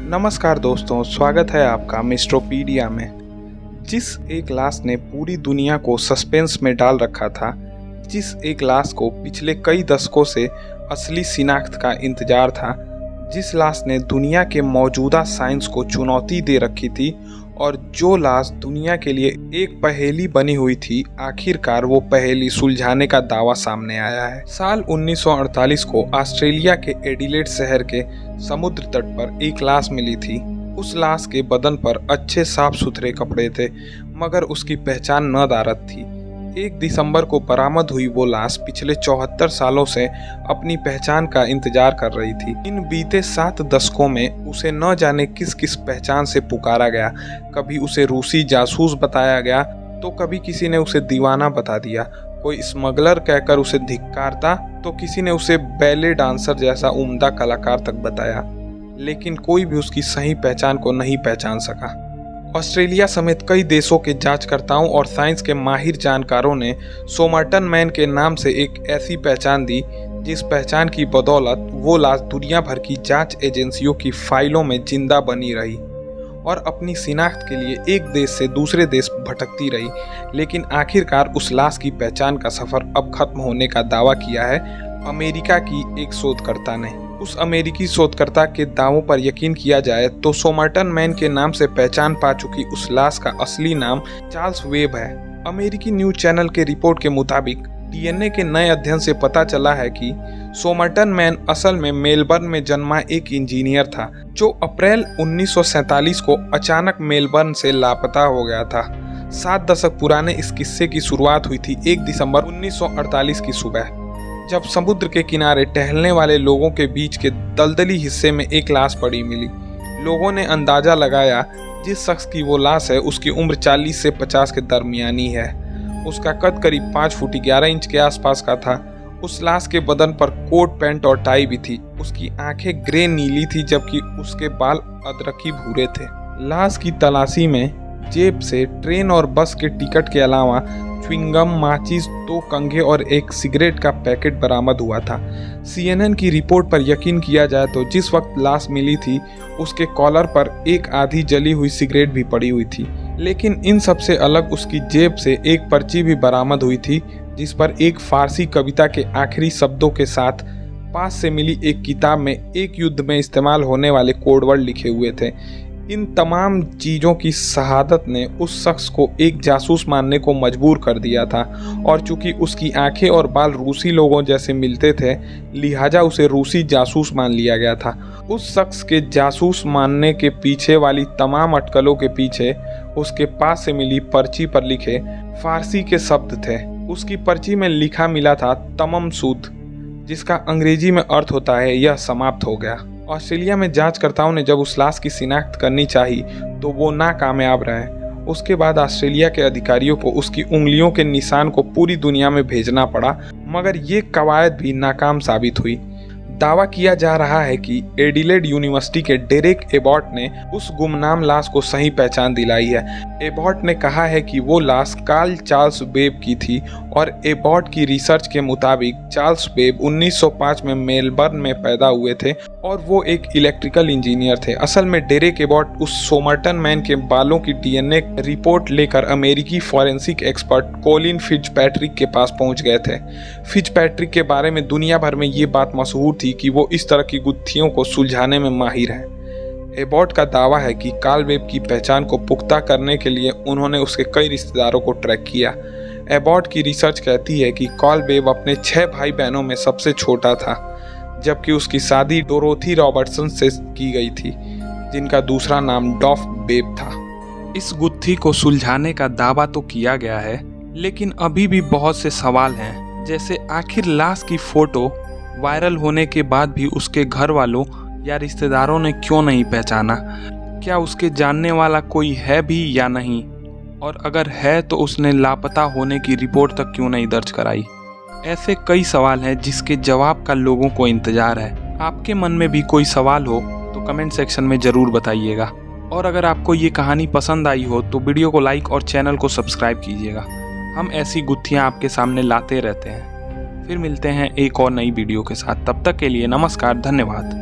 नमस्कार दोस्तों, स्वागत है आपका मिस्ट्रोपीडिया में। जिस एक लाश ने पूरी दुनिया को सस्पेंस में डाल रखा था, जिस एक लाश को पिछले कई दशकों से असली शिनाख्त का इंतजार था, जिस लाश ने दुनिया के मौजूदा साइंस को चुनौती दे रखी थी और जो लाश दुनिया के लिए एक पहेली बनी हुई थी, आखिरकार वो पहेली सुलझाने का दावा सामने आया है। साल 1948 को ऑस्ट्रेलिया के एडिलेड शहर के समुद्र तट पर एक लाश मिली थी। उस लाश के बदन पर अच्छे साफ सुथरे कपड़े थे, मगर उसकी पहचान नदारद थी। 1 दिसंबर को बरामद हुई वो लाश पिछले 74 सालों से अपनी पहचान का इंतजार कर रही थी। इन बीते 7 दशकों में उसे न जाने किस किस पहचान से पुकारा गया। कभी उसे रूसी जासूस बताया गया, तो कभी किसी ने उसे दीवाना बता दिया। कोई स्मगलर कहकर उसे धिक्कारता, तो किसी ने उसे बैले डांसर जैसा उम्दा कलाकार तक बताया, लेकिन कोई भी उसकी सही पहचान को नहीं पहचान सका। ऑस्ट्रेलिया समेत कई देशों के जांचकर्ताओं और साइंस के माहिर जानकारों ने सोमरटन मैन के नाम से एक ऐसी पहचान दी, जिस पहचान की बदौलत वो लाश दुनिया भर की जांच एजेंसियों की फाइलों में जिंदा बनी रही और अपनी शिनाख्त के लिए एक देश से दूसरे देश भटकती रही। लेकिन आखिरकार उस लाश की पहचान का सफर अब खत्म होने का दावा किया है अमेरिका की एक शोधकर्ता ने। उस अमेरिकी शोधकर्ता के दावों पर यकीन किया जाए तो सोमरटन मैन के नाम से पहचान पा चुकी उस लाश का असली नाम चार्ल्स वेब है। अमेरिकी न्यूज चैनल के रिपोर्ट के मुताबिक डीएनए के नए अध्ययन से पता चला है कि सोमरटन मैन असल में मेलबर्न में जन्मा एक इंजीनियर था, जो अप्रैल 1947 को अचानक मेलबर्न से लापता हो गया था। 7 दशक पुराने इस किस्से की शुरुआत हुई थी 1 दिसंबर 1948 की सुबह, जब समुद्र के किनारे टहलने वाले लोगों के बीच के दलदली हिस्से में एक लाश पड़ी मिली। लोगों ने अंदाजा लगाया जिस शख्स की वो लाश है उसकी उम्र 40 से 50 के दरमियानी है। उसका कद करीब 5 फुट 11 इंच के आसपास का था। उस लाश के बदन पर कोट पैंट और टाई भी थी। उसकी आंखें ग्रे नीली थी, जबकि उसके बाल अदरकी भूरे थे। लाश की तलाशी में जेब से ट्रेन और बस के टिकट के अलावा च्युइंगम, माचिस, 2 कंघे और एक सिगरेट का पैकेट बरामद हुआ था। CNN की रिपोर्ट पर यकीन किया जाए तो जिस वक्त लाश मिली थी, उसके कॉलर पर एक आधी जली हुई सिगरेट भी पड़ी हुई थी। लेकिन इन सब से अलग उसकी जेब से एक पर्ची भी बरामद हुई थी, जिस पर एक फारसी कविता के आखिरी शब्दों के साथ पास से मिली एक किताब में एक युद्ध में इस्तेमाल होने वाले कोडवर्ड लिखे हुए थे। इन तमाम चीज़ों की शहादत ने उस शख्स को एक जासूस मानने को मजबूर कर दिया था, और चूंकि उसकी आंखें और बाल रूसी लोगों जैसे मिलते थे, लिहाजा उसे रूसी जासूस मान लिया गया था। उस शख्स के जासूस मानने के पीछे वाली तमाम अटकलों के पीछे उसके पास से मिली पर्ची पर लिखे फारसी के शब्द थे। उसकी पर्ची में लिखा मिला था तमम सूद, जिसका अंग्रेजी में अर्थ होता है यह समाप्त हो गया। ऑस्ट्रेलिया में जांचकर्ताओं ने जब उस लाश की शिनाख्त करनी चाही तो वो नाकामयाब रहे। उसके बाद ऑस्ट्रेलिया के अधिकारियों को उसकी उंगलियों के निशान को पूरी दुनिया में भेजना पड़ा, मगर ये कवायद भी नाकाम साबित हुई। दावा किया जा रहा है कि एडिलेड यूनिवर्सिटी के डेरेक एबॉट ने उस गुमनाम लाश को सही पहचान दिलाई है। एबॉट ने कहा है कि वो लाश कार्ल चार्ल्स वेब की थी, और एबॉट की रिसर्च के मुताबिक चार्ल्स वेब 1905 में मेलबर्न में पैदा हुए थे और वो एक इलेक्ट्रिकल इंजीनियर थे। असल में डेरेक एबॉट उस सोमरटन मैन के बालों की डीएनए रिपोर्ट लेकर अमेरिकी फॉरेंसिक एक्सपर्ट कोलिन फिट्जपैट्रिक के पास पहुंच गए थे। फिट्जपैट्रिक के बारे में दुनिया भर में ये बात मशहूर थी कि वो इस तरह की गुत्थियों को सुलझाने में माहिर हैं। एबॉट का दावा है कि कार्ल वेब की पहचान को पुख्ता करने के लिए उन्होंने उसके कई रिश्तेदारों को ट्रैक किया। एबॉट की रिसर्च कहती है कि कार्ल वेब अपने 6 भाई बहनों में सबसे छोटा था, जबकि उसकी शादी डोरोथी रॉबर्टसन से की गई थी, जिनका दूसरा नाम डॉफ वेब था। इस गुत्थी को सुलझाने का दावा तो किया गया है, लेकिन अभी भी बहुत से सवाल हैं, जैसे आखिर लाश की फोटो वायरल होने के बाद भी उसके घर वालों या रिश्तेदारों ने क्यों नहीं पहचाना? क्या उसके जानने वाला कोई है भी या नहीं? और अगर है तो उसने लापता होने की रिपोर्ट तक क्यों नहीं दर्ज कराई? ऐसे कई सवाल हैं जिसके जवाब का लोगों को इंतजार है। आपके मन में भी कोई सवाल हो तो कमेंट सेक्शन में ज़रूर बताइएगा। और अगर आपको ये कहानी पसंद आई हो तो वीडियो को लाइक और चैनल को सब्सक्राइब कीजिएगा। हम ऐसी गुत्थियाँ आपके सामने लाते रहते हैं। फिर मिलते हैं एक और नई वीडियो के साथ। तब तक के लिए नमस्कार, धन्यवाद।